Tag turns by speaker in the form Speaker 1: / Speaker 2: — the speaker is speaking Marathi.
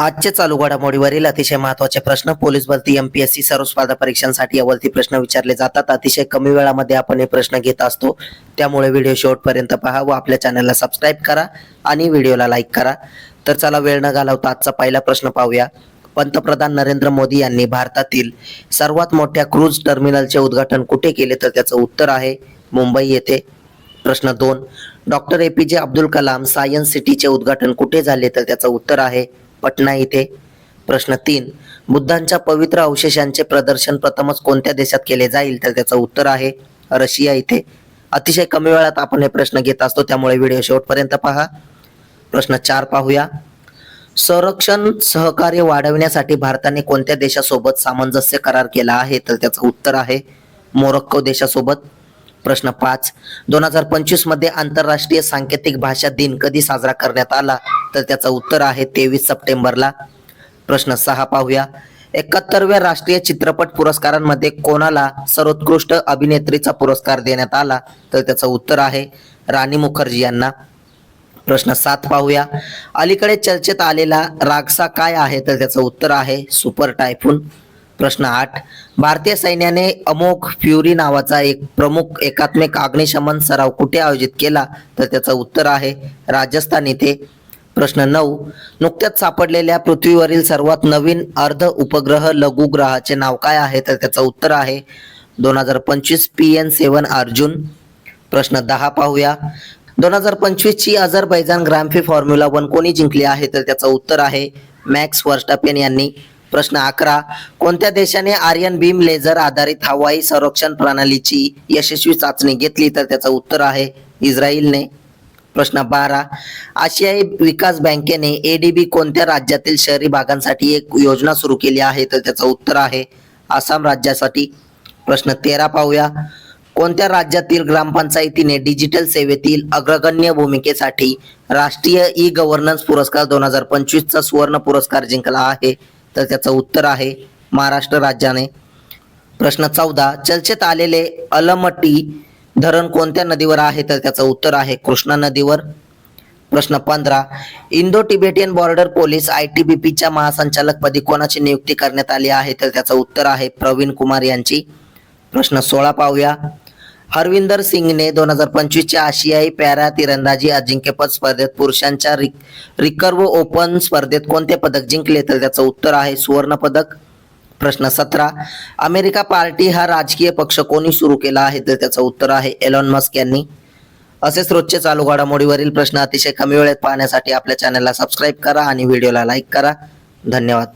Speaker 1: आजचे चालू घडामोडीवरील अतिशय महत्त्वाचे प्रश्न पोलीस भरती एमपीएससी सर्व स्पर्धा परीक्षांसाठी अवलती प्रश्न विचारले जातात. अतिशय कमी वेळामध्ये आपण हे प्रश्न घेत असतो, त्यामुळे व्हिडिओ शेवटपर्यंत पहा व आपल्या चॅनलला सबस्क्राईब करा आणि व्हिडिओला लाईक करा. तर चला वेळ न घालवता आजचा पहिला प्रश्न पाहूया. पंतप्रधान नरेंद्र मोदी यांनी भारतातील सर्वात मोठ्या क्रूज टर्मिनलचे उद्घाटन कुठे केले? तर त्याचं उत्तर आहे मुंबई येथे. प्रश्न 2, doctor APJ Abdul Kalam science सिटीचे उद्घाटन कुठे झाले? तर त्याचं उत्तर आहे पटना येथे. प्रश्न 3, बुद्धांच्या पवित्र अवशेषांचे प्रदर्शन प्रथमच कोणत्या देशात केले जाईल? तर त्याचं उत्तर आहे रशिया येथे. अतिशय कमी वेळात आपण हे प्रश्न घेत असतो, त्यामुळे व्हिडिओ शेवटपर्यंत पहा. प्रश्न 4 पाहूया. संरक्षण सहकार्य वाढवण्यासाठी भारताने कोणत्या देशासोबत सामंजस्य करार केला आहे? तर त्याचं उत्तर आहे मोरोक्को देशासोबत. प्रश्न 5, 2025 मध्ये आंतरराष्ट्रीय सांकेतिक भाषा दिन कधी साजरा करण्यात आला? तर त्याचं उत्तर आहे 23 सप्टेंबरला. प्रश्न 6 पाहूया. 71व्या राष्ट्रीय चित्रपट पुरस्कारांमध्ये कोणाला सर्वोत्कृष्ट अभिनेत्रीचा पुरस्कार देण्यात आला? तर त्याचं उत्तर आहे राणी मुखर्जी यांना. प्रश्न 7 पाहूया. अलीकडे चर्चेत आलेला रागसा काय आहे? तर त्याचं उत्तर आहे सुपर टायफून. प्रश्न 8, भारतीय सैन्याने अमोघ फ्युरी नावाचा एक प्रमुख एकात्मिक अग्निशमन सराव कुठे आयोजित केला? तर त्याचं उत्तर आहे राजस्थान येथे. प्रश्न 9, नुकत्याच सापडलेल्या पृथ्वीवरील सर्वात नवीन अर्ध उपग्रह लघुग्रहाचे नाव काय आहे? तर त्याचं उत्तर आहे 2025 PN7 अर्जुन. प्रश्न 10 पाहूया. 2025 ची अझरबैजान ग्रँड प्री फॉर्म्युला 1 कोणी जिंकली आहे? तर त्याचं उत्तर आहे मॅक्स वर्स्टापेन यांनी. प्रश्न 11, कोणत्या देशाने आर्यन बीम लेझर आधारित हवाई संरक्षण प्रणालीची यशस्वी चाचणी घेतली? तर त्याचं उत्तर आहे इस्रायलने. प्रश्न 12, आशियाई विकास बँकेने ADB कोणत्या राज्यातील शहरी भागांसाठी एक योजना सुरू केली आहे? तर त्याचं उत्तर आहे आसाम राज्यासाठी. प्रश्न 13 पाहूया. कोणत्या राज्यातील ग्रामपंचायतीने डिजिटल सेवेतील अग्रगण्य भूमिकेसाठी राष्ट्रीय ई गव्हर्नन्स पुरस्कार 2025 चा सुवर्ण पुरस्कार जिंकला आहे? तर त्याचं उत्तर आहे महाराष्ट्र राज्याने. प्रश्न 14, चर्चेत आलेले अलमट्टी धरण कोणत्या नदीवर आहे? तर त्याचं उत्तर आहे कृष्णा नदीवर. प्रश्न 15, इंडो तिबेटियन बॉर्डर पोलीस ITBPच्या महासंचालकपदी कोणाची नियुक्ती करण्यात आली आहे? तर त्याचं उत्तर आहे प्रवीण कुमार यांची. प्रश्न 16 पाहूया. हरविंदर सिंगने 2025 च्या आशियाई पॅरा तिरंदाजी अजिंक्यपद स्पर्धेत पुरुषांच्या रिकर्व ओपन स्पर्धेत कोणते पदक जिंकले? तर त्याचं उत्तर आहे सुवर्ण पदक. प्रश्न 17, अमेरिका पार्टी हा राजकीय पक्ष कोणी सुरू केला आहे? तर त्याचं उत्तर आहे एलॉन मस्क यांनी. असेच रोजचे चालू घडामोडीवरील प्रश्न अतिशय कमी वेळेत पाहण्यासाठी आपल्या चॅनलला सबस्क्राईब करा आणि व्हिडिओला लाईक करा. धन्यवाद.